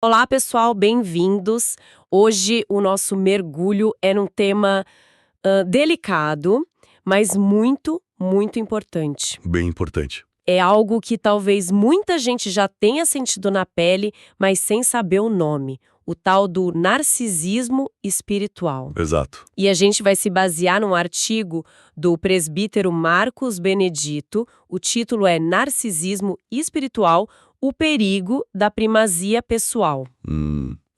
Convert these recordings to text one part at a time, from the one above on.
Olá, pessoal, bem-vindos. Hoje o nosso mergulho é num tema delicado, mas muito importante. Bem importante. É algo que talvez muita gente já tenha sentido na pele, mas sem saber o nome. O tal do narcisismo espiritual. Exato. E a gente vai se basear num artigo do presbítero Marcos Benedito. O título é Narcisismo Espiritual, o perigo da primazia pessoal.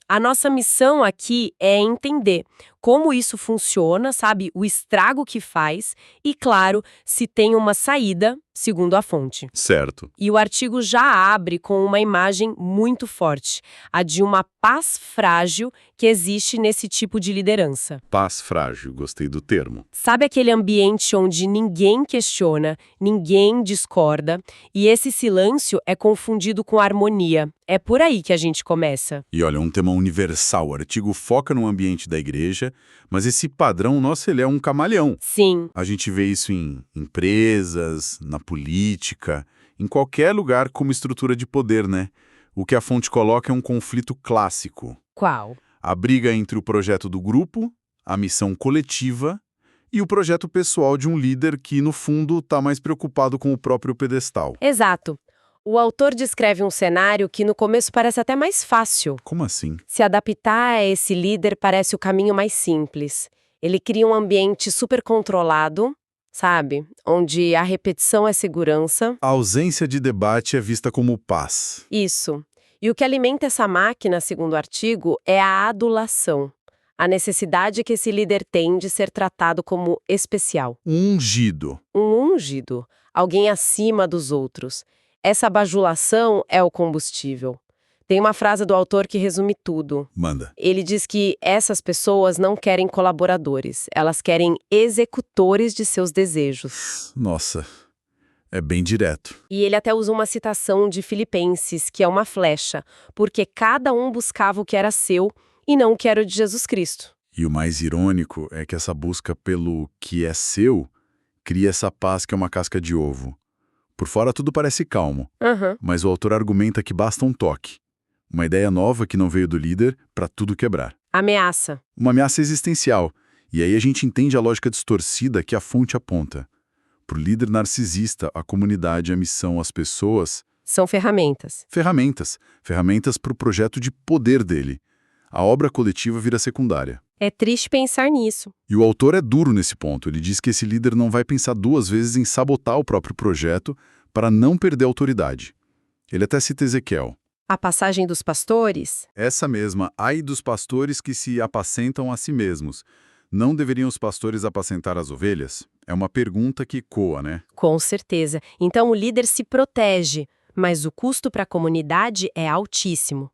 A nossa missão aqui é entender como isso funciona, sabe? O estrago que faz e, claro, se tem uma saída, segundo a fonte. Certo. E o artigo já abre com uma imagem muito forte, a de uma paz frágil que existe nesse tipo de liderança. Paz frágil, gostei do termo. Sabe aquele ambiente onde ninguém questiona, ninguém discorda, e esse silêncio é confundido com harmonia? É por aí que a gente começa. E olha, um tema universal. O artigo foca no ambiente da igreja, mas esse padrão nosso, ele é um camaleão. Sim. A gente vê isso em empresas, na política, em qualquer lugar como estrutura de poder, né? O que a fonte coloca é um conflito clássico. Qual? A briga entre o projeto do grupo, a missão coletiva e o projeto pessoal de um líder que, no fundo, está mais preocupado com o próprio pedestal. Exato. O autor descreve um cenário que no começo parece até mais fácil. Como assim? Se adaptar a esse líder parece o caminho mais simples. Ele cria um ambiente super controlado, sabe? Onde a repetição é segurança. A ausência de debate é vista como paz. Isso. E o que alimenta essa máquina, segundo o artigo, é a adulação. A necessidade que esse líder tem de ser tratado como especial. Ungido. Um ungido. Alguém acima dos outros. Essa bajulação é o combustível. Tem uma frase do autor que resume tudo. Manda. Ele diz que essas pessoas não querem colaboradores, elas querem executores de seus desejos. Nossa, é bem direto. E ele até usa uma citação de Filipenses, que é uma flecha, porque cada um buscava o que era seu e não o que era o de Jesus Cristo. E o mais irônico é que essa busca pelo que é seu cria essa paz que é uma casca de ovo. Por fora tudo parece calmo, mas o autor argumenta que basta um toque. Uma ideia nova que não veio do líder para tudo quebrar. Ameaça. Uma ameaça existencial. E aí a gente entende a lógica distorcida que a fonte aponta. Para o líder narcisista, a comunidade, a missão, as pessoas... São ferramentas. Ferramentas para o projeto de poder dele. A obra coletiva vira secundária. É triste pensar nisso. E o autor é duro nesse ponto. Ele diz que esse líder não vai pensar duas vezes em sabotar o próprio projeto para não perder a autoridade. Ele até cita Ezequiel. A passagem dos pastores? Essa mesma, ai dos pastores que se apacentam a si mesmos. Não deveriam os pastores apacentar as ovelhas? É uma pergunta que ecoa, né? Com certeza. Então o líder se protege, mas o custo para a comunidade é altíssimo.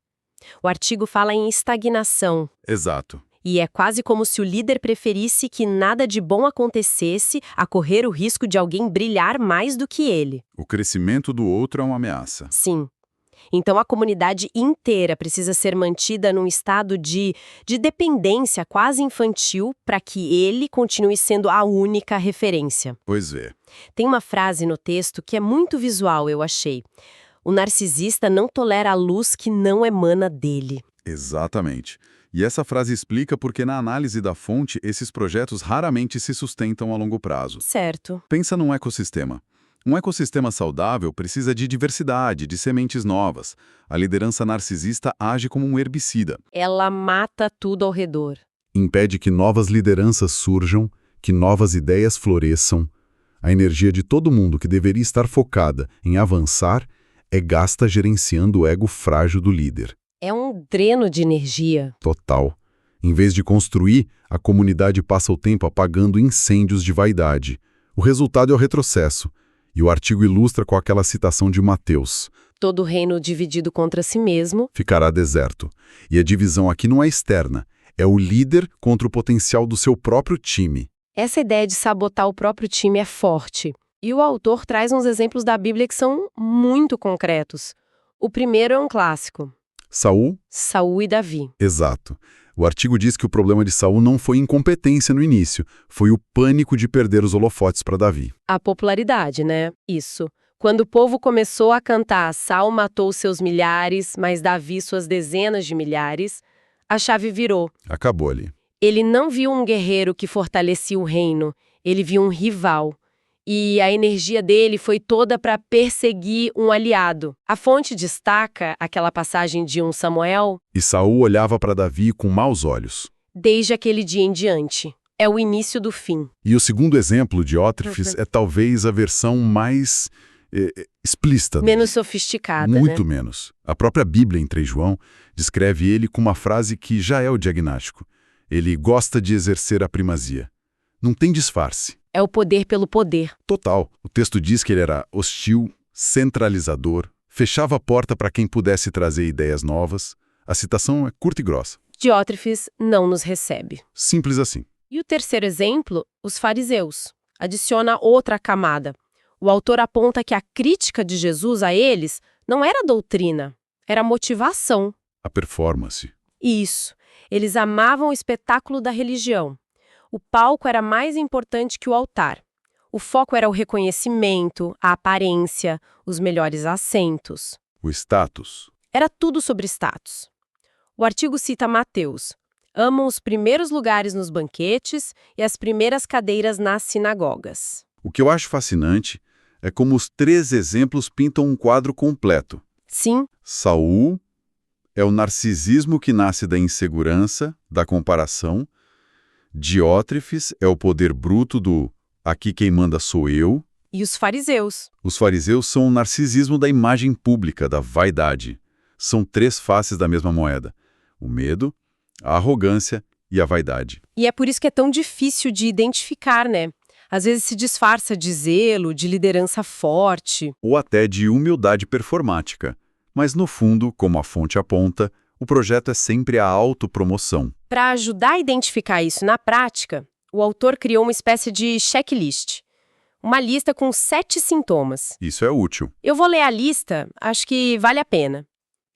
O artigo fala em estagnação. Exato. E é quase como se o líder preferisse que nada de bom acontecesse a correr o risco de alguém brilhar mais do que ele. O crescimento do outro é uma ameaça. Sim. Então a comunidade inteira precisa ser mantida num estado de dependência quase infantil para que ele continue sendo a única referência. Pois é. Tem uma frase no texto que é muito visual, eu achei. O narcisista não tolera a luz que não emana dele. Exatamente. E essa frase explica porque na análise da fonte, esses projetos raramente se sustentam a longo prazo. Certo. Pensa num ecossistema. Um ecossistema saudável precisa de diversidade, de sementes novas. A liderança narcisista age como um herbicida. Ela mata tudo ao redor. Impede que novas lideranças surjam, que novas ideias floresçam. A energia de todo mundo que deveria estar focada em avançar é gasta gerenciando o ego frágil do líder. É um dreno de energia. Total. Em vez de construir, a comunidade passa o tempo apagando incêndios de vaidade. O resultado é o retrocesso. E o artigo ilustra com aquela citação de Mateus. Todo reino dividido contra si mesmo Ficará deserto. E a divisão aqui não é externa. É o líder contra o potencial do seu próprio time. Essa ideia de sabotar o próprio time é forte. E o autor traz uns exemplos da Bíblia que são muito concretos. O primeiro é um clássico. Saul e Davi. Exato. O artigo diz que o problema de Saul não foi incompetência no início, foi o pânico de perder os holofotes para Davi. A popularidade, né? Isso. Quando o povo começou a cantar Saul matou seus milhares, mas Davi suas dezenas de milhares, a chave virou. Acabou ali. Ele não viu um guerreiro que fortalecia o reino, ele viu um rival. E a energia dele foi toda para perseguir um aliado. A fonte destaca aquela passagem de 1 Samuel. E Saul olhava para Davi com maus olhos. Desde aquele dia em diante. É o início do fim. E o segundo exemplo, Diótrefes, é talvez a versão mais explícita. Menos sofisticada, Muito né? menos. A própria Bíblia, em 3 João, descreve ele com uma frase que já é o diagnóstico. Ele gosta de exercer a primazia. Não tem disfarce. É o poder pelo poder. Total. O texto diz que ele era hostil, centralizador, fechava a porta para quem pudesse trazer ideias novas. A citação é curta e grossa. Diótrefes não nos recebe. Simples assim. E o terceiro exemplo, os fariseus. Adiciona outra camada. O autor aponta que a crítica de Jesus a eles não era doutrina, era motivação. A performance. Isso. Eles amavam o espetáculo da religião. O palco era mais importante que o altar. O foco era o reconhecimento, a aparência, os melhores assentos. O status. Era tudo sobre status. O artigo cita Mateus. Amam os primeiros lugares nos banquetes e as primeiras cadeiras nas sinagogas. O que eu acho fascinante é como os 3 exemplos pintam um quadro completo. Sim. Saul é o narcisismo que nasce da insegurança, da comparação. Diótrefes é o poder bruto do aqui quem manda sou eu. E os fariseus? Os fariseus são o narcisismo da imagem pública, da vaidade. São 3 faces da mesma moeda. O medo, a arrogância e a vaidade. E é por isso que é tão difícil de identificar, né? Às vezes se disfarça de zelo, de liderança forte. Ou até de humildade performática. Mas no fundo, como a fonte aponta, o projeto é sempre a autopromoção. Para ajudar a identificar isso na prática, o autor criou uma espécie de checklist. Uma lista com 7 sintomas. Isso é útil. Eu vou ler a lista, acho que vale a pena.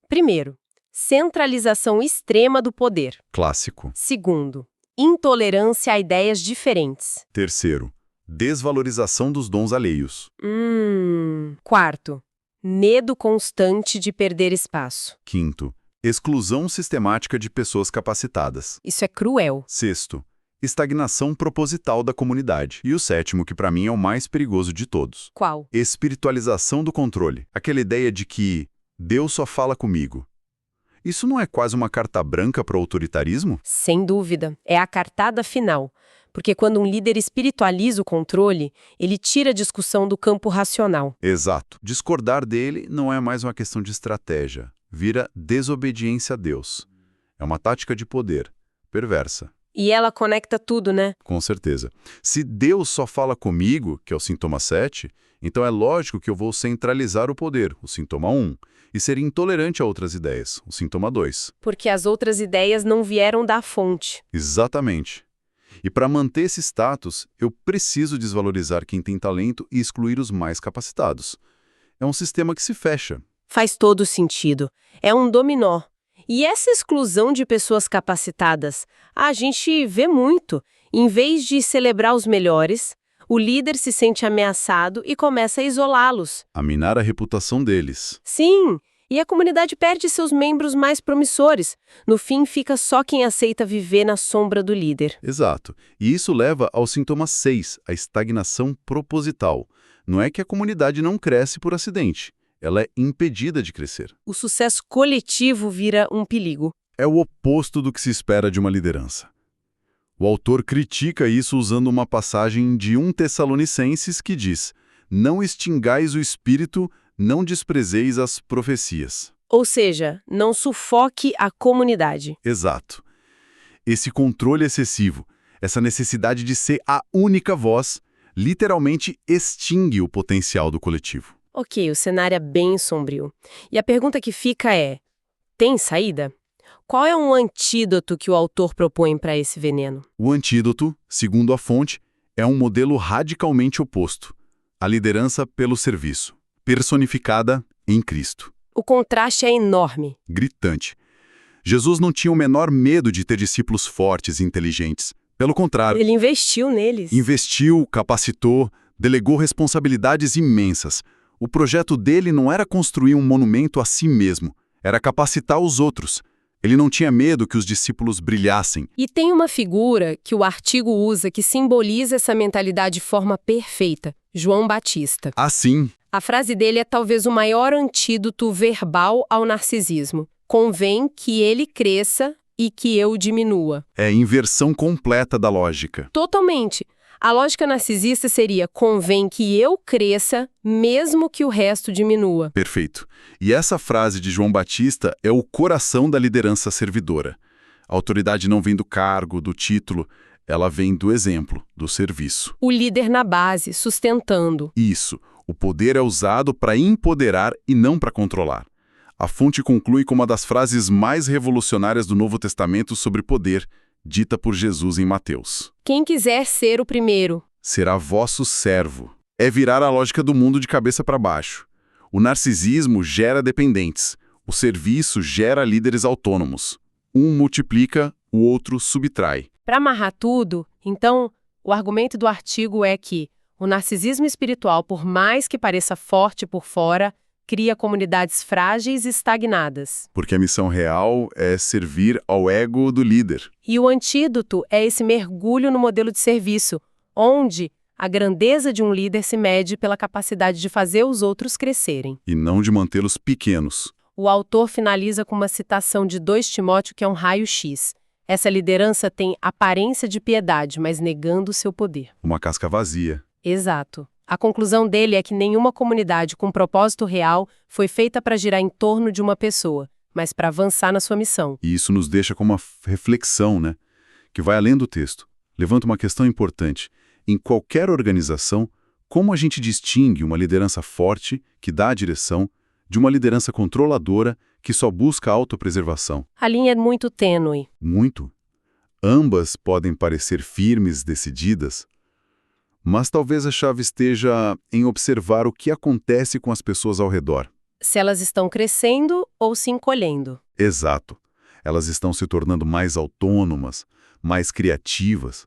Primeiro, centralização extrema do poder. Clássico. Segundo, intolerância a ideias diferentes. Terceiro, desvalorização dos dons alheios. Quarto, medo constante de perder espaço. Quinto, exclusão sistemática de pessoas capacitadas. Isso é cruel. Sexto, estagnação proposital da comunidade. E o sétimo, que para mim é o mais perigoso de todos. Qual? Espiritualização do controle. Aquela ideia de que Deus só fala comigo. Isso não é quase uma carta branca para o autoritarismo? Sem dúvida. É a cartada final. Porque quando um líder espiritualiza o controle, ele tira a discussão do campo racional. Exato. Discordar dele não é mais uma questão de estratégia. Vira desobediência a Deus. É uma tática de poder. Perversa. E ela conecta tudo, né? Com certeza. Se Deus só fala comigo, que é o sintoma 7, então é lógico que eu vou centralizar o poder, o sintoma 1, e ser intolerante a outras ideias, o sintoma 2. Porque as outras ideias não vieram da fonte. Exatamente. E para manter esse status, eu preciso desvalorizar quem tem talento e excluir os mais capacitados. É um sistema que se fecha. Faz todo sentido. É um dominó. E essa exclusão de pessoas capacitadas, a gente vê muito. Em vez de celebrar os melhores, o líder se sente ameaçado e começa a isolá-los. A minar a reputação deles. Sim, e a comunidade perde seus membros mais promissores. No fim, fica só quem aceita viver na sombra do líder. Exato. E isso leva ao sintoma 6, a estagnação proposital. Não é que a comunidade não cresce por acidente. Ela é impedida de crescer. O sucesso coletivo vira um perigo. É o oposto do que se espera de uma liderança. O autor critica isso usando uma passagem de 1 Tessalonicenses que diz: não extingais o espírito, não desprezeis as profecias. Ou seja, não sufoque a comunidade. Exato. Esse controle excessivo, essa necessidade de ser a única voz, literalmente extingue o potencial do coletivo. Ok, o cenário é bem sombrio. E a pergunta que fica é: tem saída? Qual é um antídoto que o autor propõe para esse veneno? O antídoto, segundo a fonte, é um modelo radicalmente oposto: a liderança pelo serviço, personificada em Cristo. O contraste é enorme. Gritante. Jesus não tinha o menor medo de ter discípulos fortes e inteligentes. Pelo contrário, Ele investiu neles. investiu, capacitou, delegou responsabilidades imensas. O projeto dele não era construir um monumento a si mesmo, era capacitar os outros. Ele não tinha medo que os discípulos brilhassem. E tem uma figura que o artigo usa que simboliza essa mentalidade de forma perfeita, João Batista. Assim, A frase dele é talvez o maior antídoto verbal ao narcisismo. Convém que ele cresça e que eu diminua. é a inversão completa da lógica. Totalmente. A lógica narcisista seria: convém que eu cresça, mesmo que o resto diminua. Perfeito. E essa frase de João Batista é o coração da liderança servidora. A autoridade não vem do cargo, do título, ela vem do exemplo, do serviço. O líder na base, sustentando. Isso. O poder é usado para empoderar e não para controlar. A fonte conclui com uma das frases mais revolucionárias do Novo Testamento sobre poder, dita por Jesus em Mateus. Quem quiser ser o primeiro. Será vosso servo. É virar a lógica do mundo de cabeça para baixo. O narcisismo gera dependentes. O serviço gera líderes autônomos. Um multiplica, o outro subtrai. Para amarrar tudo, então, o argumento do artigo é que o narcisismo espiritual, por mais que pareça forte por fora, cria comunidades frágeis e estagnadas. Porque a missão real é servir ao ego do líder. E o antídoto é esse mergulho no modelo de serviço, onde a grandeza de um líder se mede pela capacidade de fazer os outros crescerem. E não de mantê-los pequenos. O autor finaliza com uma citação de 2 Timóteo que é um raio-x. Essa liderança tem aparência de piedade, mas negando seu poder. Uma casca vazia. Exato. A conclusão dele é que nenhuma comunidade com propósito real foi feita para girar em torno de uma pessoa, mas para avançar na sua missão. E isso nos deixa com uma reflexão, né? Que vai além do texto. Levanta uma questão importante. Em qualquer organização, como a gente distingue uma liderança forte, que dá a direção, de uma liderança controladora, que só busca a autopreservação? A linha é muito tênue. Muito. Ambas podem parecer firmes, decididas, mas talvez a chave esteja em observar o que acontece com as pessoas ao redor. Se elas estão crescendo ou se encolhendo. Exato. Elas estão se tornando mais autônomas, mais criativas,